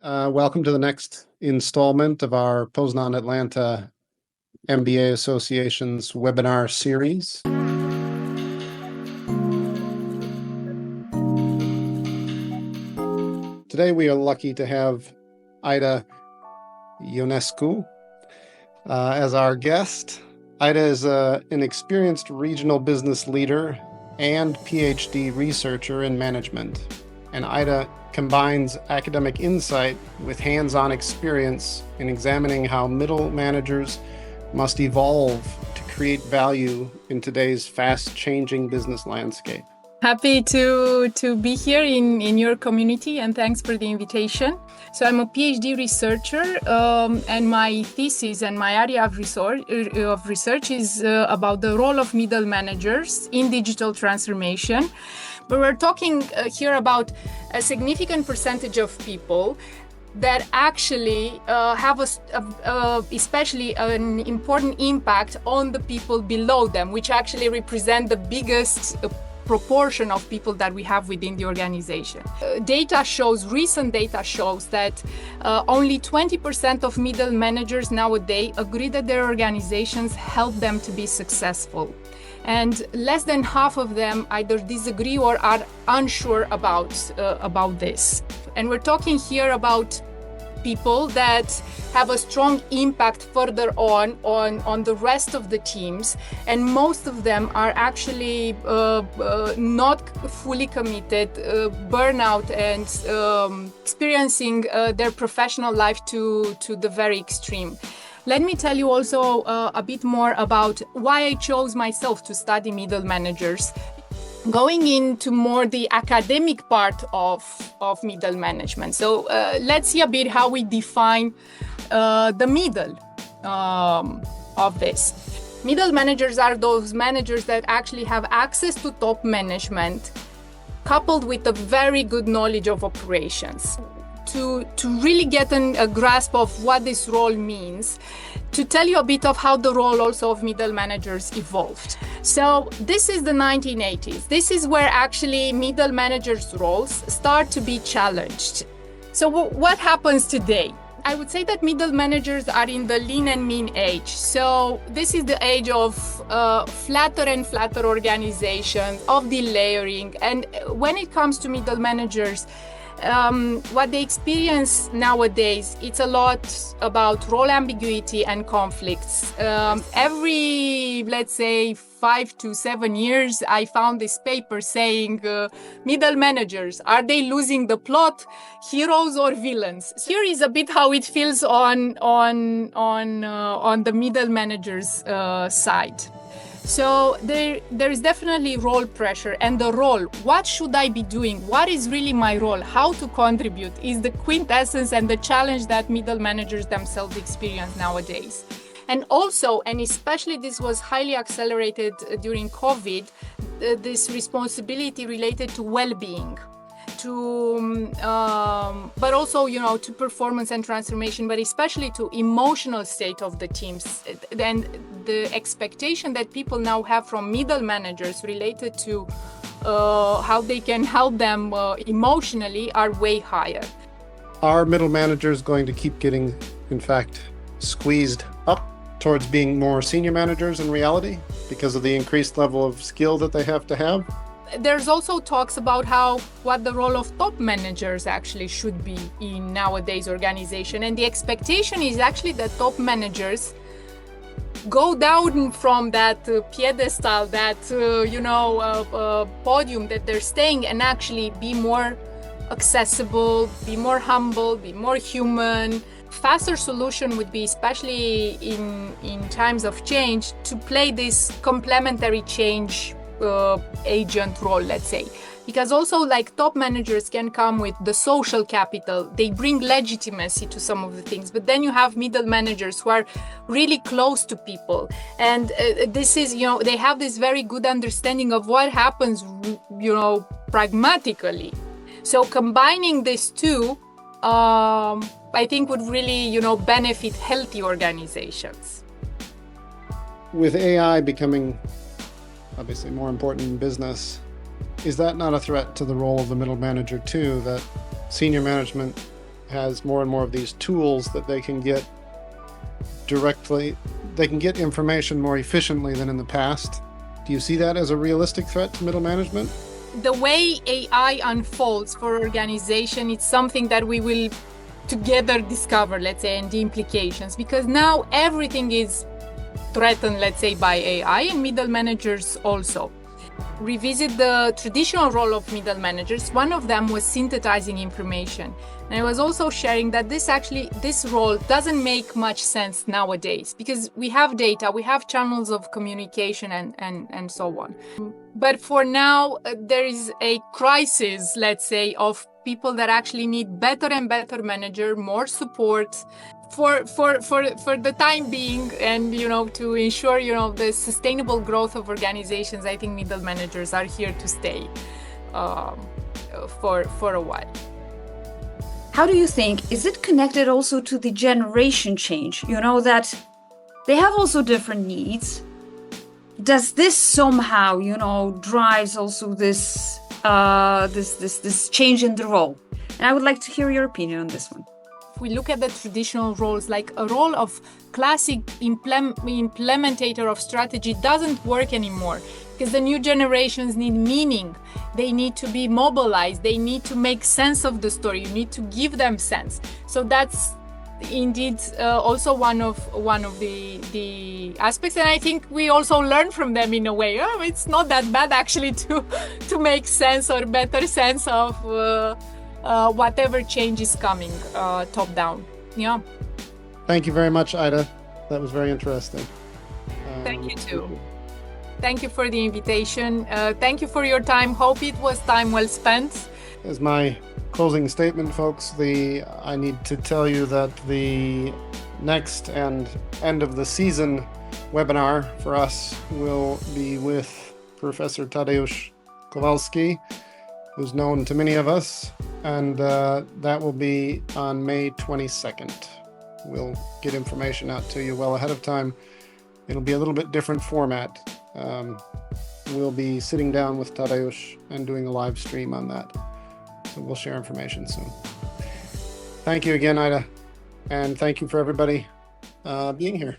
Welcome to the next installment of our Poznan Atlanta MBA Association's webinar series. Today we are lucky to have Aida Ionescu as our guest. Aida is an experienced regional business leader and PhD researcher in management. And Aida combines academic insight with hands-on experience in examining how middle managers must evolve to create value in today's fast-changing business landscape. Happy to be here in your community, and thanks for the invitation. So I'm a PhD researcher, and my thesis and my area of research is about the role of middle managers in digital transformation. But we're talking here about a significant percentage of people that actually have especially an important impact on the people below them, which actually represent the biggest proportion of people that we have within the organization. Recent data shows that only 20% of middle managers nowadays agree that their organizations help them to be successful. And less than half of them either disagree or are unsure about this. And we're talking here about people that have a strong impact further on the rest of the teams, and most of them are actually not fully committed, burnout, and experiencing their professional life to the very extreme. Let me tell you also a bit more about why I chose myself to study middle managers. Going into more the academic part of middle management. So let's see a bit how we define the middle of this. Middle managers are those managers that actually have access to top management, coupled with a very good knowledge of operations. To really get a grasp of what this role means, to tell you a bit of how the role also of middle managers evolved. So this is the 1980s. This is where actually middle managers' roles start to be challenged. So what happens today? I would say that middle managers are in the lean and mean age. So this is the age of flatter and flatter organizations, of delayering. And when it comes to middle managers, what they experience nowadays, it's a lot about role ambiguity and conflicts. Every, let's say, 5 to 7 years, I found this paper saying, middle managers, are they losing the plot, heroes or villains? Here is a bit how it feels on the middle managers' side. So there is definitely role pressure, and the role, what should I be doing? What is really my role? How to contribute is the quintessence and the challenge that middle managers themselves experience nowadays. And also, and especially this was highly accelerated during COVID, this responsibility related to well-being, but also, to performance and transformation, but especially to emotional state of the teams. And the expectation that people now have from middle managers related to how they can help them emotionally are way higher. Are middle managers going to keep getting, in fact, squeezed up towards being more senior managers in reality because of the increased level of skill that they have to have? There's also talks about what the role of top managers actually should be in nowadays organization. And the expectation is actually that top managers go down from that pedestal, that, podium that they're staying, and actually be more accessible, be more humble, be more human. Faster solution would be, especially in times of change, to play this complementary change agent role, let's say, because also like top managers can come with the social capital, they bring legitimacy to some of the things, but then you have middle managers who are really close to people, and this is, they have this very good understanding of what happens, pragmatically. So combining these two, I think would really, benefit healthy organizations. With AI becoming obviously more important in business, is that not a threat to the role of the middle manager too, that senior management has more and more of these tools that they can get information more efficiently than in the past. Do you see that as a realistic threat to middle management? The way AI unfolds for organization, it's something that we will together discover, let's say, and the implications, because now everything is threatened, let's say, by AI, and middle managers also. Revisit the traditional role of middle managers. One of them was synthesizing information. And I was also sharing that this role doesn't make much sense nowadays, because we have data, we have channels of communication and so on. But for now, there is a crisis, let's say, of people that actually need better and better manager, more support for the time being, and to ensure the sustainable growth of organizations. I think middle managers are here to stay for a while. How do you think, is it connected also to the generation change? That they have also different needs. Does this somehow, drives also this change in the role? And I would like to hear your opinion on this one. If we look at the traditional roles, like a role of classic implementator of strategy doesn't work anymore, because the new generations need meaning. They need to be mobilized. They need to make sense of the story. You need to give them sense. So that's indeed also one of the aspects, and I think we also learn from them in a way. It's not that bad actually to make sense or better sense of whatever change is coming top down. Yeah. Thank you very much, Aida. That was very interesting. Thank you too. Thank you for the invitation. Thank you for your time. Hope it was time well spent. As my closing statement, folks, I need to tell you that the next and end of the season webinar for us will be with Professor Tadeusz Kowalski, who's known to many of us, and that will be on May 22nd. We'll get information out to you well ahead of time. It'll be a little bit different format. We'll be sitting down with Tadeusz and doing a live stream on that. So we'll share information soon. Thank you again, Aida. And thank you for everybody being here.